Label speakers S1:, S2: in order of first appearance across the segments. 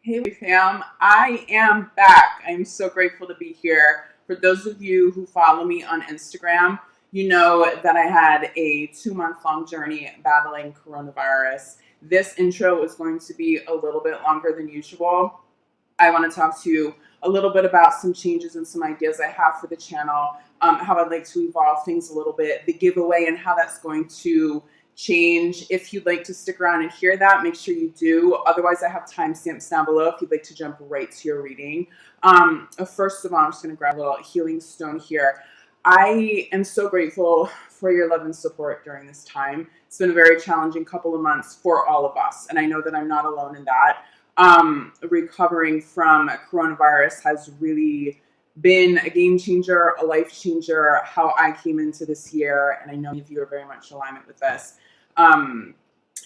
S1: Hey fam, I am back. I'm so grateful to be here. For those of you who follow me on Instagram, you know that I had a 2-month long journey battling coronavirus. This intro is going to be a little bit longer than usual. I want to talk to you a little bit about some changes and some ideas I have for the channel, how I'd like to evolve things a little bit, the giveaway and how that's going to change. If you'd like to stick around and hear that, make sure you do. Otherwise, I have timestamps down below if you'd like to jump right to your reading. First of all, I'm just going to grab a little healing stone here. I am so grateful for your love and support during this time. It's been a very challenging couple of months for all of us, and I know that I'm not alone in that. Recovering from coronavirus has really been a game changer, a life changer, how I came into this year. And I know many of you are very much in alignment with this.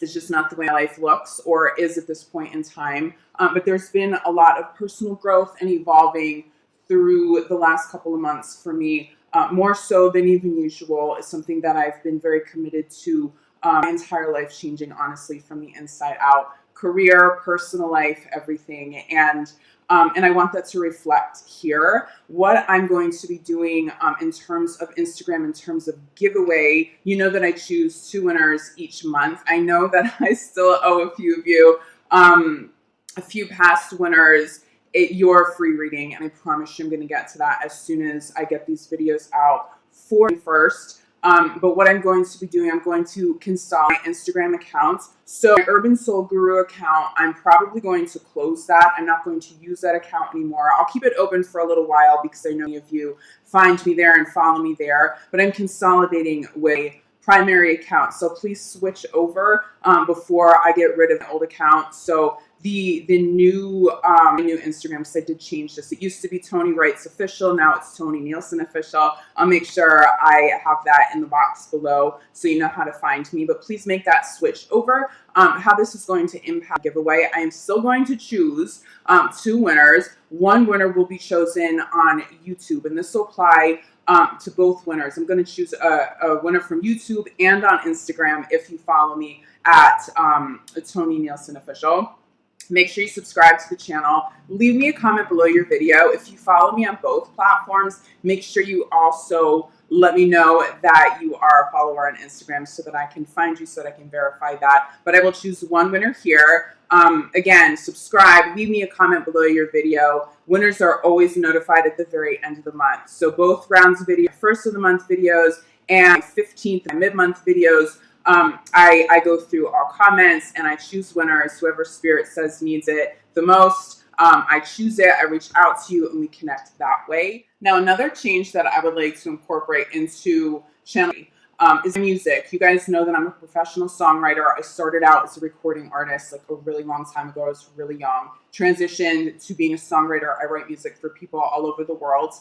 S1: It's just not the way my life looks or is at this point in time. But there's been a lot of personal growth and evolving through the last couple of months for me, more so than even usual. It's something that I've been very committed to my entire life, changing honestly from the inside out. Career, personal life, everything. And I want that to reflect here. What I'm going to be doing in terms of Instagram, in terms of giveaway, you know that I choose 2 winners each month. I know that I still owe a few of you a few past winners your free reading, and I promise you I'm going to get to that as soon as I get these videos out for you first. But what I'm going to be doing, I'm going to consolidate my Instagram accounts. So my Urban Soul Guru account, I'm probably going to close that. I'm not going to use that account anymore. I'll keep it open for a little while because I know many of you find me there and follow me there. But I'm consolidating with a primary account. So please switch over before I get rid of the old account. So the new Instagram, because I did change this. It used to be Tony Wrights Official. Now it's Tony Nielsen Official. I'll make sure I have that in the box below so you know how to find me. But please make that switch over. How this is going to impact the giveaway. I am still going to choose 2 winners. One winner will be chosen on YouTube, and this will apply to both winners. I'm going to choose a winner from YouTube and on Instagram if you follow me at Tony Nielsen Official. Make sure you subscribe to the channel. Leave me a comment below your video. If you follow me on both platforms, make sure you also let me know that you are a follower on Instagram so that I can find you, so that I can verify that. But I will choose one winner here. Again, subscribe, leave me a comment below your video. Winners are always notified at the very end of the month. So both rounds of video, first of the month videos and 15th and mid-month videos, I go through all comments and I choose winners. Whoever Spirit says needs it the most, I choose it, I reach out to you, and we connect that way. Now, another change that I would like to incorporate into channel is music. You guys know that I'm a professional songwriter. I started out as a recording artist like a really long time ago. I was really young. Transitioned to being a songwriter. I write music for people all over the world.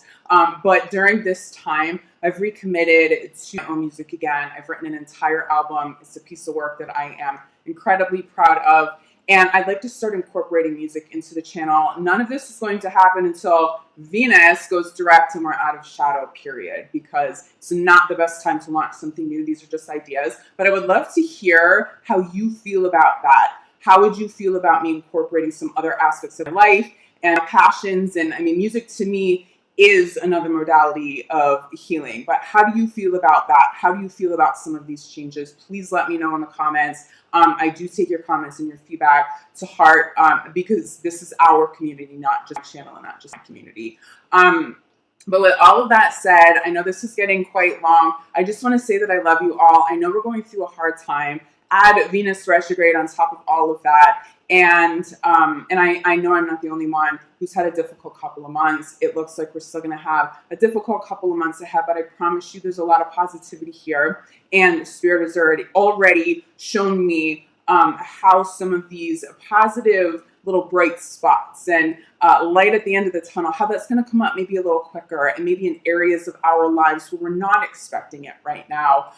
S1: But during this time, I've recommitted to my own music again. I've written an entire album. It's a piece of work that I am incredibly proud of. And I'd like to start incorporating music into the channel. None of this is going to happen until Venus goes direct and we're out of shadow, period, because it's not the best time to launch something new. These are just ideas. But I would love to hear how you feel about that. How would you feel about me incorporating some other aspects of life and passions? And I mean, music to me is another modality of healing. But how do you feel about that? How do you feel about some of these changes? Please let me know in the comments. I do take your comments and your feedback to heart because this is our community, not just channel and not just community. But with all of that said, I know this is getting quite long. I just want to say that I love you all. I know we're going through a hard time. Add Venus retrograde on top of all of that. And I know I'm not the only one who's had a difficult couple of months. It looks like we're still going to have a difficult couple of months ahead, but I promise you there's a lot of positivity here. And Spirit has already shown me how some of these positive little bright spots and light at the end of the tunnel, how that's going to come up maybe a little quicker and maybe in areas of our lives where we're not expecting it right now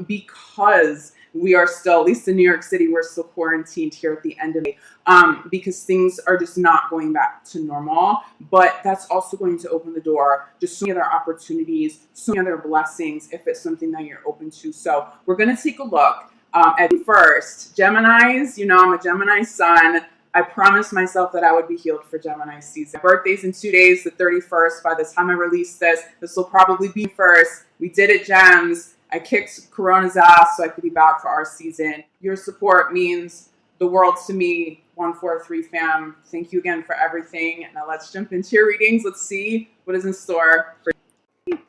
S1: because we are still, at least in New York City, we're still quarantined here at the end of May because things are just not going back to normal. But that's also going to open the door to so many other opportunities, so many other blessings if it's something that you're open to. So we're going to take a look at first. Geminis, you know, I'm a Gemini sun. I promised myself that I would be healed for Gemini season. My birthday's in 2 days, the 31st. By the time I release this will probably be first. We did it, Gems. I kicked Corona's ass so I could be back for our season. Your support means the world to me. 143 fam. Thank you again for everything. Now let's jump into your readings. Let's see what is in store for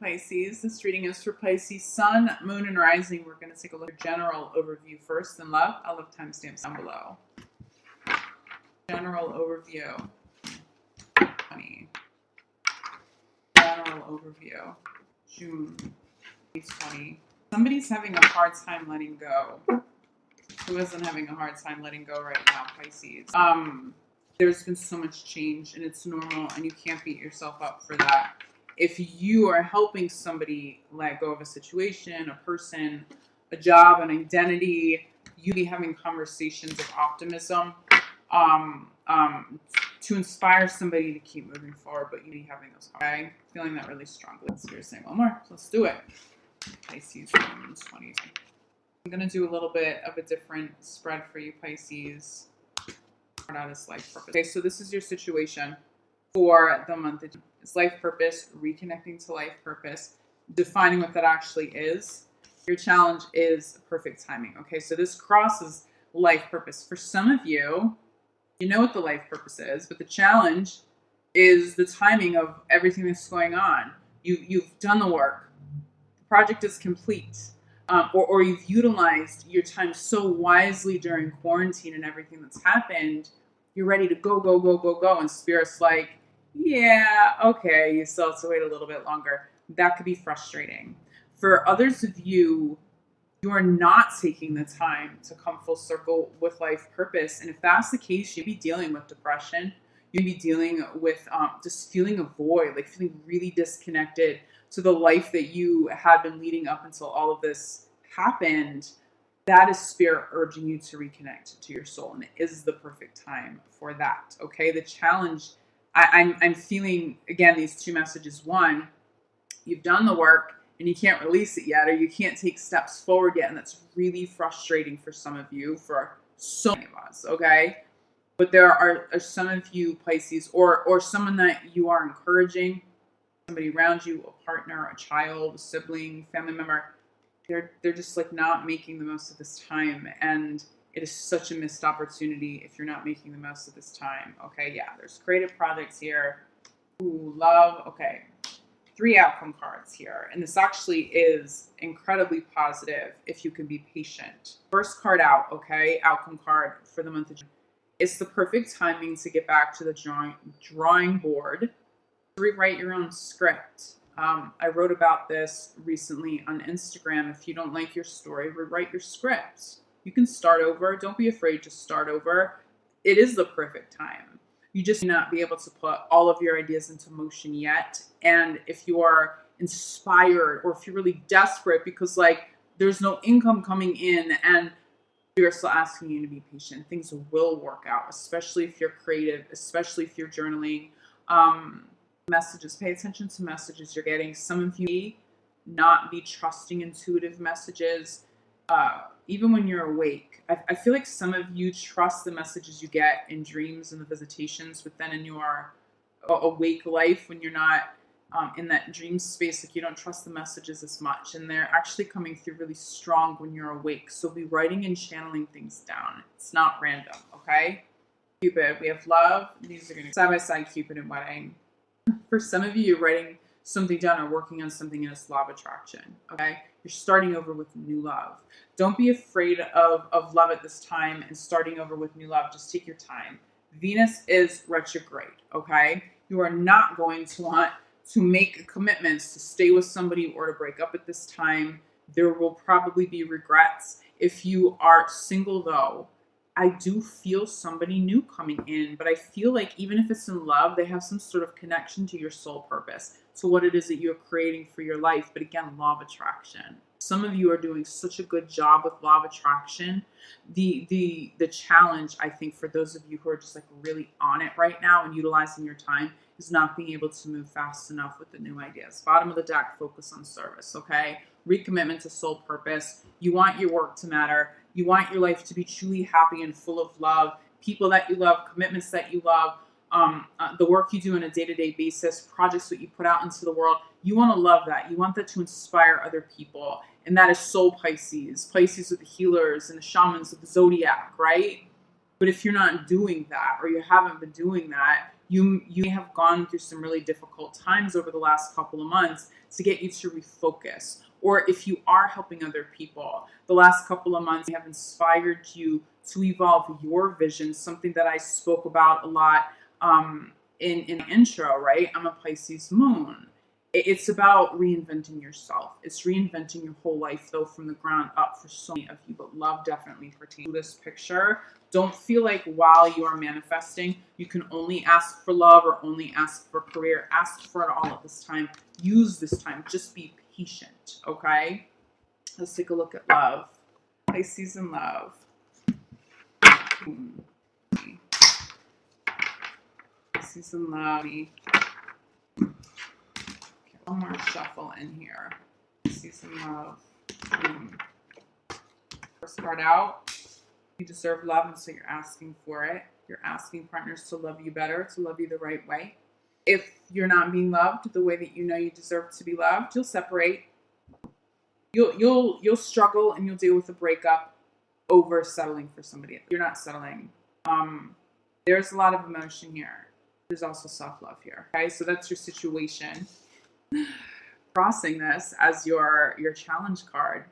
S1: Pisces. This reading is for Pisces Sun, Moon, and Rising. We're going to take a look at general overview first in love. I'll leave timestamps down below. General overview. General overview. June 2020. Somebody's having a hard time letting go. Who isn't having a hard time letting go right now, Pisces? There's been so much change, and it's normal, and you can't beat yourself up for that. If you are helping somebody let go of a situation, a person, a job, an identity, you be having conversations of optimism to inspire somebody to keep moving forward, but you be having those, okay? Feeling that really strongly. So you're saying one more, so let's do it. Pisces 2020. I'm going to do a little bit of a different spread for you, Pisces. Start out as life purpose. Okay, so this is your situation for the month of June. It's life purpose, reconnecting to life purpose, defining what that actually is. Your challenge is perfect timing. Okay, so this crosses life purpose. For some of you, you know what the life purpose is, but the challenge is the timing of everything that's going on. You've done the work. The project is complete. Or you've utilized your time so wisely during quarantine and everything that's happened, you're ready to go, go, go, go, go. And Spirit's like, yeah, okay, you still have to wait a little bit longer. That could be frustrating. For others of you, you're not taking the time to come full circle with life purpose. And if that's the case, you'd be dealing with depression. You'd be dealing with just feeling a void, like feeling really disconnected to the life that you had been leading up until all of this happened. That is Spirit urging you to reconnect to your soul, and it is the perfect time for that. Okay, the challenge, I'm feeling again these two messages. One, you've done the work and you can't release it yet, or you can't take steps forward yet, and that's really frustrating for some of you, for so many of us. Okay, but there are some of you, Pisces, or someone that you are encouraging, somebody around you, a partner, a child, a sibling, family member, they're just like not making the most of this time, and it is such a missed opportunity if you're not making the most of this time. Okay, yeah, there's creative projects here. Ooh, love. Okay, 3 outcome cards here, and this actually is incredibly positive if you can be patient. First card out, okay, outcome card for the month of June. It's the perfect timing to get back to the drawing board. Rewrite your own script. I wrote about this recently on Instagram. If you don't like your story, rewrite your script. You can start over. Don't be afraid to start over. It is the perfect time. You just may not be able to put all of your ideas into motion yet. And if you are inspired, or if you're really desperate because like there's no income coming in and you're still asking you to be patient, things will work out, especially if you're creative, especially if you're journaling. Messages, pay attention to messages you're getting. Some of you not be trusting intuitive messages, even when you're awake. I feel like some of you trust the messages you get in dreams and the visitations, but then in your awake life, when you're not in that dream space, like you don't trust the messages as much, and they're actually coming through really strong when you're awake. So be writing and channeling things down. It's not random, okay? Cupid, we have love. These are going to side by side, Cupid and wedding. For some of you, you're writing something down or working on something in this law of attraction, okay? You're starting over with new love. Don't be afraid of love at this time and starting over with new love. Just take your time. Venus is retrograde, okay? You are not going to want to make commitments to stay with somebody or to break up at this time. There will probably be regrets. If you are single, though, I do feel somebody new coming in, but I feel like even if it's in love, they have some sort of connection to your soul purpose, to what it is that you're creating for your life. But again, law of attraction. Some of you are doing such a good job with law of attraction. The challenge, I think, for those of you who are just like really on it right now and utilizing your time is not being able to move fast enough with the new ideas. Bottom of the deck, focus on service, okay? Recommitment to soul purpose. You want your work to matter. You want your life to be truly happy and full of love. people that you love, commitments that you love, the work you do on a day-to-day basis, projects that you put out into the world. You want to love that. You want that to inspire other people. And that is so Pisces. Pisces are the healers and the shamans of the zodiac, right? But if you're not doing that, or you haven't been doing that, you may have gone through some really difficult times over the last couple of months to get you to refocus. Or if you are helping other people, the last couple of months have inspired you to evolve your vision, something that I spoke about a lot in intro, right? I'm a Pisces moon. It's about reinventing yourself. It's reinventing your whole life, though, from the ground up for so many of you. But love definitely pertains to this picture. Don't feel like while you are manifesting, you can only ask for love or only ask for career. Ask for it all at this time. Use this time. Just be patient, okay? Let's take a look at love. Pisces in love. Pisces in love. One more shuffle in here. Pisces in love. First card out. You deserve love, and so you're asking for it. You're asking partners to love you better, to love you the right way. If you're not being loved the way that you know you deserve to be loved, you'll separate. You'll struggle and you'll deal with a breakup over settling for somebody. You're not settling. There's a lot of emotion here. There's also self-love here. Okay, so that's your situation. Crossing this as your challenge card.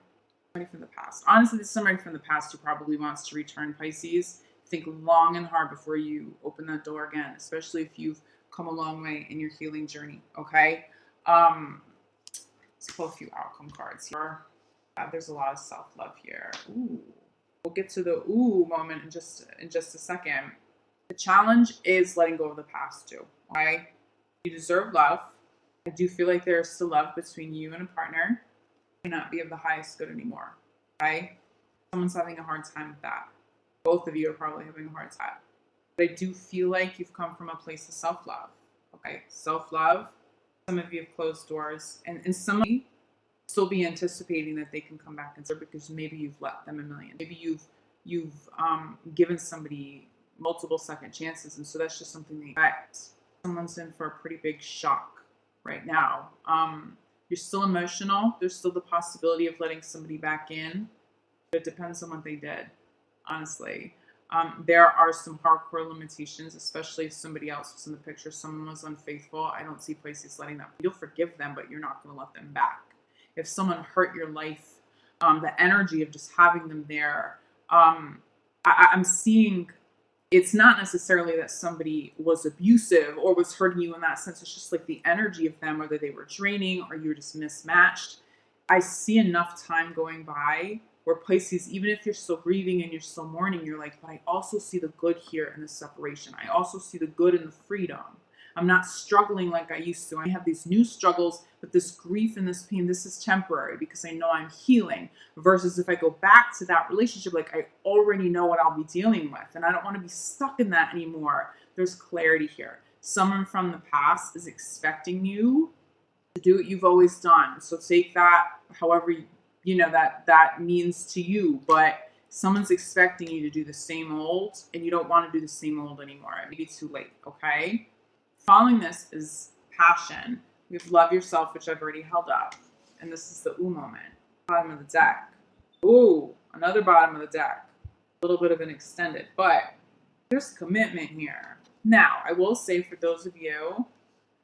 S1: Somebody from the past. Honestly, this is somebody from the past who probably wants to return, Pisces. Think long and hard before you open that door again, especially if you've come a long way in your healing journey. Okay. Let's pull a few outcome cards here. There's a lot of self-love here. Ooh. We'll get to the ooh moment in just a second. The challenge is letting go of the past too. Okay. You deserve love. I do feel like there's still love between you and a partner. Not be of the highest good anymore. Okay? Someone's having a hard time with that. Both of you are probably having a hard time. But I do feel like you've come from a place of self-love. Okay? Self-love. Some of you have closed doors. And some of you still be anticipating that they can come back and serve because maybe you've let them a million. Maybe you've given somebody multiple second chances, and so that's just something they expect. Someone's in for a pretty big shock right now. You're still emotional. There's still the possibility of letting somebody back in. But it depends on what they did, honestly. There are some hardcore limitations, especially if somebody else was in the picture. Someone was unfaithful. I don't see Pisces letting that. You'll forgive them, but you're not going to let them back. If someone hurt your life, the energy of just having them there, I'm seeing it's not necessarily that somebody was abusive or was hurting you in that sense. It's just like the energy of them, whether they were draining or you were just mismatched. I see enough time going by where Pisces, even if you're still grieving and you're still mourning, you're like, but I also see the good here in the separation. I also see the good in the freedom. I'm not struggling like I used to. I have these new struggles, but this grief and this pain, this is temporary because I know I'm healing. Versus if I go back to that relationship, like I already know what I'll be dealing with and I don't want to be stuck in that anymore. There's clarity here. Someone from the past is expecting you to do what you've always done. So take that however you know that means to you, but someone's expecting you to do the same old and you don't want to do the same old anymore. It may be too late, okay? Following this is passion. We have love yourself, which I've already held up. And this is the ooh moment. Bottom of the deck. Ooh, another bottom of the deck. A little bit of an extended, but there's commitment here. Now, I will say for those of you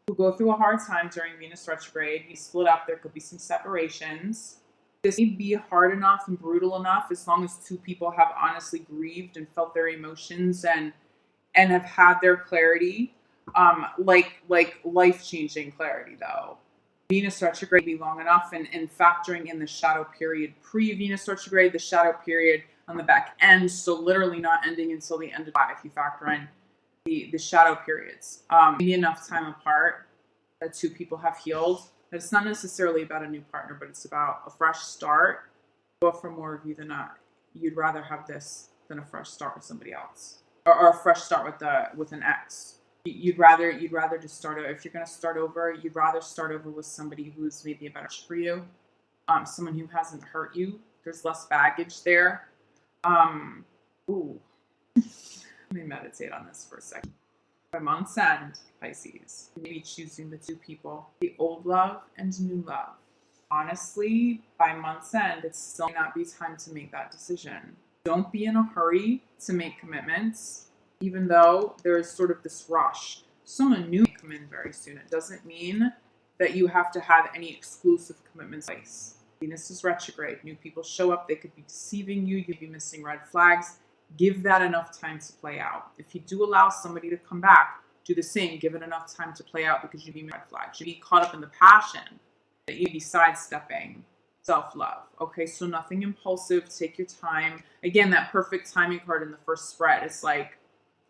S1: who go through a hard time during Venus retrograde, you split up, there could be some separations. This may be hard enough and brutal enough as long as two people have honestly grieved and felt their emotions and have had their clarity. Like life-changing clarity though. Venus retrograde be long enough and factoring in the shadow period pre-Venus retrograde, the shadow period on the back end, so literally not ending until the end of July if you factor in the shadow periods. Maybe enough time apart that two people have healed. It's not necessarily about a new partner, but it's about a fresh start. But for more of you than not, you'd rather have this than a fresh start with somebody else. Or a fresh start with an ex. You'd rather just start over. If you're going to start over, you'd rather start over with somebody who's maybe a better match for you. Someone who hasn't hurt you. There's less baggage there. Ooh. Let me meditate on this for a second. By month's end, Pisces, you may be choosing the two people, the old love and new love. Honestly, by month's end, it's still not be time to make that decision. Don't be in a hurry to make commitments, even though there is sort of this rush. Someone new may come in very soon. It doesn't mean that you have to have any exclusive commitments in place. Venus is retrograde. New people show up. They could be deceiving you. You'd be missing red flags. Give that enough time to play out. If you do allow somebody to come back, do the same. Give it enough time to play out because you'd be red flags. You'd be caught up in the passion that you'd be sidestepping self-love. Okay, so nothing impulsive. Take your time. Again, that perfect timing card in the first spread. It's like,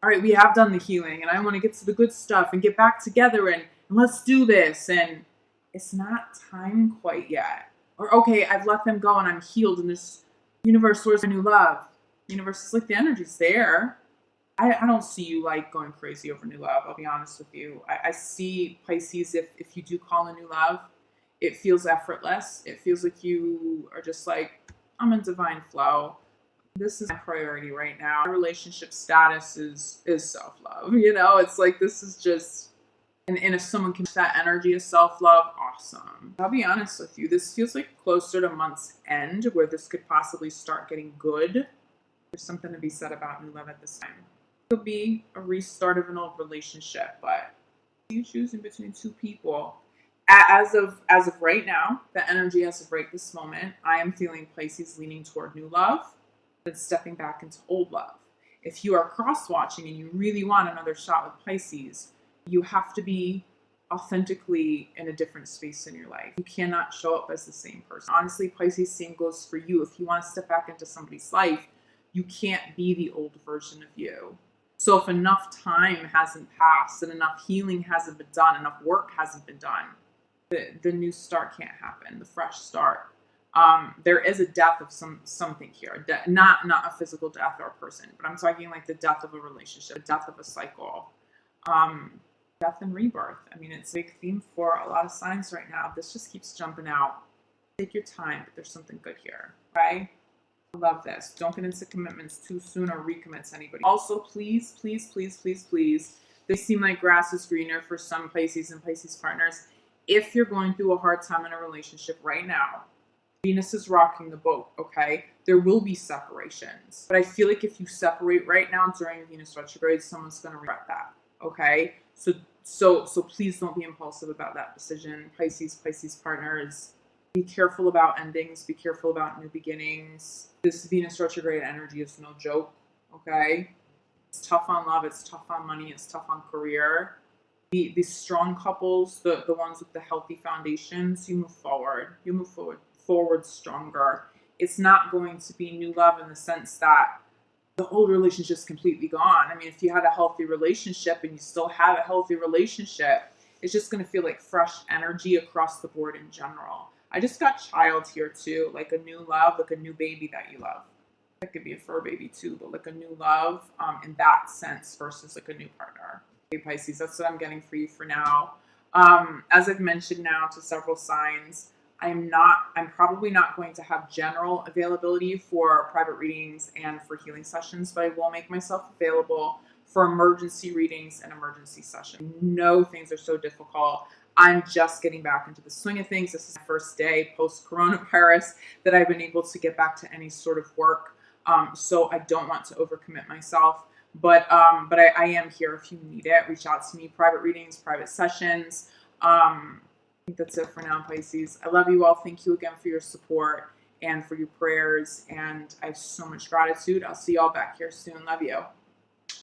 S1: all right, we have done the healing and I want to get to the good stuff and get back together and let's do this. And it's not time quite yet. Or, okay, I've let them go and I'm healed and this universe, where's my new love? Universe is like, the energy's there. I don't see you like going crazy over new love. I'll be honest with you. I see Pisces, if you do call a new love, it feels effortless. It feels like you are just like, I'm in divine flow. This is my priority right now. My relationship status is self-love. You know, it's like, this is just, and if someone can get that energy of self-love, awesome. I'll be honest with you. This feels like closer to month's end where this could possibly start getting good. There's something to be said about new love at this time. It could be a restart of an old relationship, but you choosing between two people. As of right now, the energy as of right this moment, I am feeling Pisces leaning toward new love, but stepping back into old love. If you are cross-watching and you really want another shot with Pisces, you have to be authentically in a different space in your life. You cannot show up as the same person. Honestly, Pisces, same goes for you. If you want to step back into somebody's life, you can't be the old version of you. So if enough time hasn't passed and enough healing hasn't been done, enough work hasn't been done, the new start can't happen, the fresh start. There is a death of something here, not a physical death or a person, but I'm talking like the death of a relationship, the death of a cycle, death and rebirth. I mean, it's a big theme for a lot of signs right now. This just keeps jumping out. Take your time, but there's something good here, okay? I love this. Don't get into commitments too soon or recommit to anybody. Also, please, please, please, please, please, they seem like grass is greener for some Pisces and Pisces partners. If you're going through a hard time in a relationship right now, Venus is rocking the boat, okay? There will be separations. But I feel like if you separate right now during Venus retrograde, someone's going to regret that, okay? So please don't be impulsive about that decision. Pisces partners, be careful about endings. Be careful about new beginnings. This Venus retrograde energy is no joke, okay? It's tough on love. It's tough on money. It's tough on career. The strong couples, the ones with the healthy foundations, you move forward. You move forward stronger. It's not going to be new love in the sense that the old relationship's completely gone. I mean, if you had a healthy relationship and you still have a healthy relationship, it's just going to feel like fresh energy across the board in general. I just got child here too, like a new love, like a new baby that you love. That could be a fur baby too, but like a new love in that sense versus like a new partner. Okay, Pisces, that's what I'm getting for you for now. As I've mentioned now to several signs, I'm probably not going to have general availability for private readings and for healing sessions, but I will make myself available for emergency readings and emergency sessions. No, things are so difficult. I'm just getting back into the swing of things. This is the first day post-coronavirus that I've been able to get back to any sort of work. So I don't want to overcommit myself, but I am here if you need it. Reach out to me, private readings, private sessions. I think that's it for now, Pisces. I love you all. Thank you again for your support and for your prayers. And I have so much gratitude. I'll see you all back here soon. Love you.